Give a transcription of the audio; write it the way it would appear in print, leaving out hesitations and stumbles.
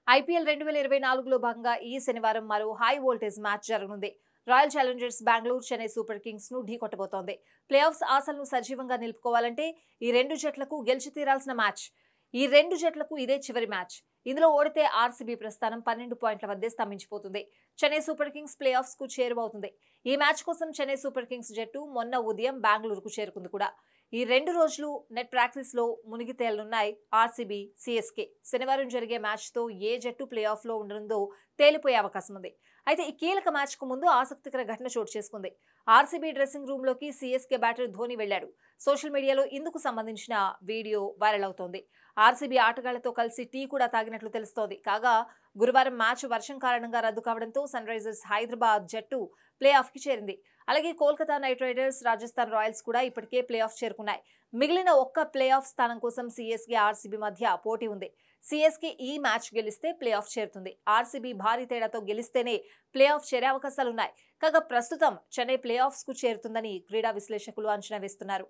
IPL 2024లో భాగంగా ఈ శనివారం మరో హై వోల్టేజ్ మ్యాచ్ జరగనుంది. Royal Challengers Bengaluru Chennai super Kings ను ఢీకొట్టబోతోంది. ప్లే ఆఫ్స్ ఆశలను సజీవంగా నిలుపుకోవాలంటే ఈ రెండు జట్లకు గెలిచి తీరాల్సిన మ్యాచ్. ఈ రెండు జట్లకు ఇదే చివరి మ్యాచ్. ఇందులో ఓడితే ఆర్సీబీ ప్రస్థానం 12 పాయింట్ల వద్దే స్తంభించిపోతుంది. Chennai super kings playoffs కు చేరువవుతుంది. ఈ మ్యాచ్ కోసం చెన్నై సూపర్ కింగ్స్ జట్టు మొన్న ఉదయం బెంగళూరుకు చేరుకుంది కూడా. ఈ 2 రోజులు నెట్ ప్రాక్టీస్ లో మునిగి తేలనున్నాయి ఆర్సీబీ, సీఎస్కే. శనివారం జరిగే మ్యాచ్ తో ఏ జట్టు ప్లే ఆఫ్ లో ఉండనుందో తేలిపోయే అవకాశం ఉంది. అయితే ఈ కీలక మ్యాచ్ కు ముందు ఆసక్తికర ఘటన చోటు చేసుకుంది. ఆర్సీబీ డ్రెస్సింగ్ రూమ్ లోకి సీఎస్కే బ్యాటర్ ధోని వెళ్లాడు. సోషల్ మీడియాలో ఇందుకు సంబంధించిన వీడియో వైరల్ అవుతోంది. ఆర్సీబీ ఆటగాళ్లతో కలిసి టీ కూడా తాగినట్లు తెలుస్తోంది. కాగా గురువారం మ్యాచ్ వర్షం కారణంగా రద్దు కావడంతో సన్ రైజర్స్ హైదరాబాద్ జట్టు ప్లే ఆఫ్ కి చేరింది. అలాగే Kolkata night riders, Rajasthan Royals కూడా ఇప్పటికే ప్లే ఆఫ్ చేరుకున్నాయి. మిగిలిన ఒక్క ప్లే ఆఫ్ స్థానం కోసం సీఎస్కే, ఆర్సీబీ మధ్య పోటీ ఉంది. సీఎస్కే ఈ మ్యాచ్ గెలిస్తే ప్లే ఆఫ్ చేరుతుంది. ఆర్సీబీ భారీ తేడాతో గెలిస్తేనే ప్లే ఆఫ్ చేరే అవకాశాలున్నాయి. కాగా ప్రస్తుతం చెన్నై ప్లే ఆఫ్స్ కు చేరుతుందని క్రీడా విశ్లేషకులు అంచనా వేస్తున్నారు.